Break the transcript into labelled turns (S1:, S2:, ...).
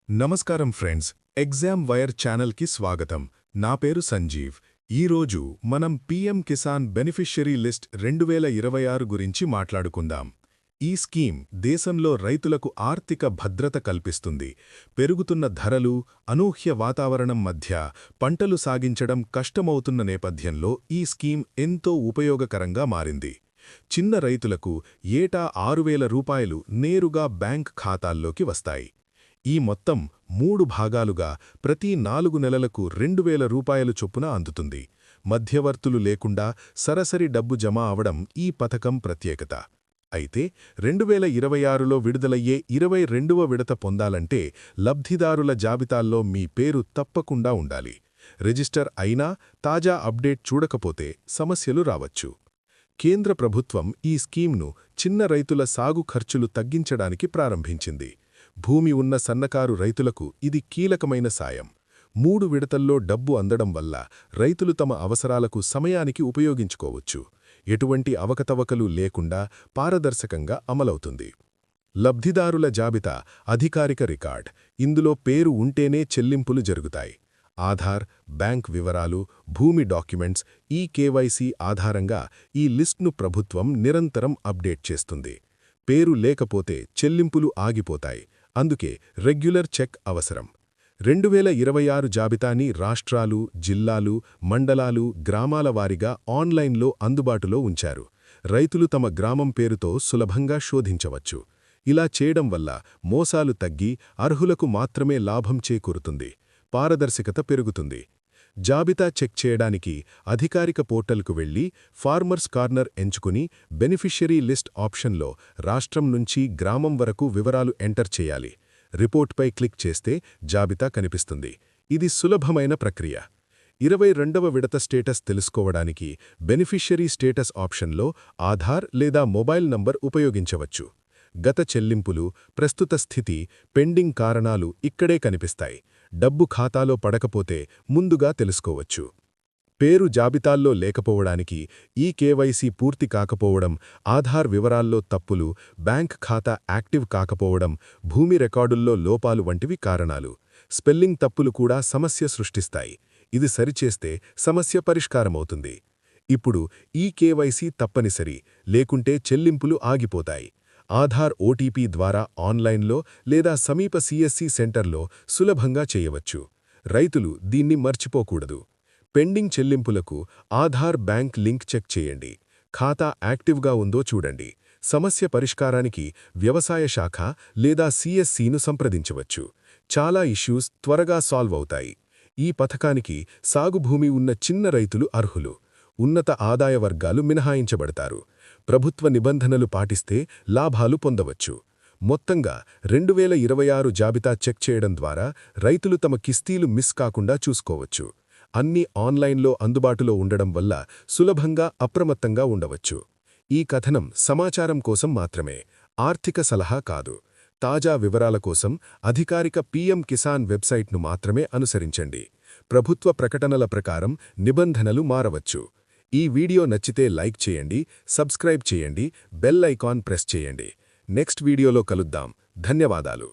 S1: నమస్కారం friends, exam wire ఛానల్కి స్వాగతం. నా పేరు సంజీవ్. ఈరోజు మనం పీఎం కిసాన్ బెనిఫిషరీ లిస్ట్ 2026 గురించి మాట్లాడుకుందాం. ఈ స్కీమ్ దేశంలో రైతులకు ఆర్థిక భద్రత కల్పిస్తుంది. పెరుగుతున్న ధరలు, అనూహ్య వాతావరణం మధ్య పంటలు సాగించడం కష్టమవుతున్న నేపథ్యంలో ఈ స్కీమ్ ఎంతో ఉపయోగకరంగా మారింది. చిన్న రైతులకు ఏటా 6,000 రూపాయలు నేరుగా బ్యాంక్ ఖాతాల్లోకి వస్తాయి. ఈ మొత్తం 3 భాగాలుగా ప్రతి 4 నెలలకు 2,000 రూపాయలు చొప్పున అందుతుంది. మధ్యవర్తులు లేకుండా సరాసరి డబ్బు జమ అవడం ఈ పథకం ప్రత్యేకత. అయితే 2026లో విడుదలయ్యే 22వ విడత పొందాలంటే లబ్ధిదారుల జాబితాల్లో మీ పేరు తప్పకుండా ఉండాలి. రిజిస్టర్ అయినా తాజా అప్డేట్ చూడకపోతే సమస్యలు రావచ్చు. కేంద్ర ప్రభుత్వం ఈ స్కీమ్ను చిన్న రైతుల సాగు ఖర్చులు తగ్గించడానికి ప్రారంభించింది. భూమి ఉన్న సన్నకారు రైతులకు ఇది కీలకమైన సాయం. 3 విడతల్లో డబ్బు అందడం వల్ల రైతులు తమ అవసరాలకు సమయానికి ఉపయోగించుకోవచ్చు. ఎటువంటి అవకతవకలు లేకుండా పారదర్శకంగా అమలవుతుంది. లబ్ధిదారుల జాబితా అధికారిక రికార్డ్. ఇందులో పేరు ఉంటేనే చెల్లింపులు జరుగుతాయి. ఆధార్, బ్యాంక్ వివరాలు, భూమి డాక్యుమెంట్స్, ఈ కేవైసీ ఆధారంగా ఈ లిస్ట్ను ప్రభుత్వం నిరంతరం అప్డేట్ చేస్తుంది. పేరు లేకపోతే చెల్లింపులు ఆగిపోతాయి. అందుకే రెగ్యులర్ చెక్ అవసరం. 2026 జాబితాని రాష్ట్రాలు, జిల్లాలు, మండలాలు, గ్రామాల వారీగా ఆన్లైన్లో అందుబాటులో ఉంచారు. రైతులు తమ గ్రామం పేరుతో సులభంగా శోధించవచ్చు. ఇలా చేయడం వల్ల మోసాలు తగ్గి అర్హులకు మాత్రమే లాభం చేకూరుతుంది. పారదర్శకత పెరుగుతుంది. జాబితా చెక్ చేయడానికి అధికారిక పోర్టల్కు వెళ్లి ఫార్మర్స్ కార్నర్ ఎంచుకుని బెనిఫిషరీ లిస్ట్ ఆప్షన్లో రాష్ట్రం నుంచి గ్రామం వరకు వివరాలు ఎంటర్ చేయాలి. రిపోర్ట్పై క్లిక్ చేస్తే జాబితా కనిపిస్తుంది. ఇది సులభమైన ప్రక్రియ. 22వ విడత స్టేటస్ తెలుసుకోవడానికి బెనిఫిషరీ స్టేటస్ ఆప్షన్లో ఆధార్ లేదా మొబైల్ నంబర్ ఉపయోగించవచ్చు. గత చెల్లింపులు, ప్రస్తుత స్థితి, పెండింగ్ కారణాలు ఇక్కడే కనిపిస్తాయి. డబ్బు ఖాతాలో పడకపోతే ముందుగా తెలుసుకోవచ్చు. పేరు జాబితాల్లో లేకపోవడానికి ఈ కేవైసీ పూర్తి కాకపోవడం, ఆధార్ వివరాల్లో తప్పులు, బ్యాంక్ ఖాతా యాక్టివ్ కాకపోవడం, భూమి రికార్డుల్లో లోపాలు వంటివి కారణాలు. స్పెల్లింగ్ తప్పులు కూడా సమస్య సృష్టిస్తాయి. ఇది సరిచేస్తే సమస్య పరిష్కారమవుతుంది. ఇప్పుడు ఈ కేవైసీ తప్పనిసరి, లేకుంటే చెల్లింపులు ఆగిపోతాయి. ఆధార్ ఓటీపీ ద్వారా ఆన్లైన్లో లేదా సమీప సిఎస్సి సెంటర్లో సులభంగా చేయవచ్చు. రైతులు దీన్ని మర్చిపోకూడదు. పెండింగ్ చెల్లింపులకు ఆధార్ బ్యాంక్ లింక్ చెక్ చేయండి. ఖాతా యాక్టివ్గా ఉందో చూడండి. సమస్య పరిష్కారానికి వ్యవసాయ శాఖ లేదా సిఎస్సిను సంప్రదించవచ్చు. చాలా ఇష్యూస్ త్వరగా సాల్వ్ అవుతాయి. ఈ పథకానికి సాగుభూమి ఉన్న చిన్న రైతులు అర్హులు. ఉన్నత ఆదాయ వర్గాలు మినహాయించబడతారు. ప్రభుత్వ నిబంధనలు పాటిస్తే లాభాలు పొందవచ్చు. మొత్తంగా 2026 జాబితా చెక్ చేయడం ద్వారా రైతులు తమ కిస్తీలు మిస్ కాకుండా చూసుకోవచ్చు. అన్నీ ఆన్లైన్లో అందుబాటులో ఉండడం వల్ల సులభంగా అప్రమత్తంగా ఉండవచ్చు. ఈ కథనం సమాచారం కోసం మాత్రమే, ఆర్థిక సలహా కాదు. తాజా వివరాల కోసం అధికారిక పీఎం కిసాన్ వెబ్సైట్ను మాత్రమే అనుసరించండి. ప్రభుత్వ ప్రకటనల ప్రకారం నిబంధనలు మారవచ్చు. ఈ వీడియో నచ్చితే లైక్ చేయండి, సబ్స్క్రైబ్ చేయండి, బెల్ ఐకాన్ ప్రెస్ చేయండి. నెక్స్ట్ వీడియోలో కలుద్దాం. ధన్యవాదాలు.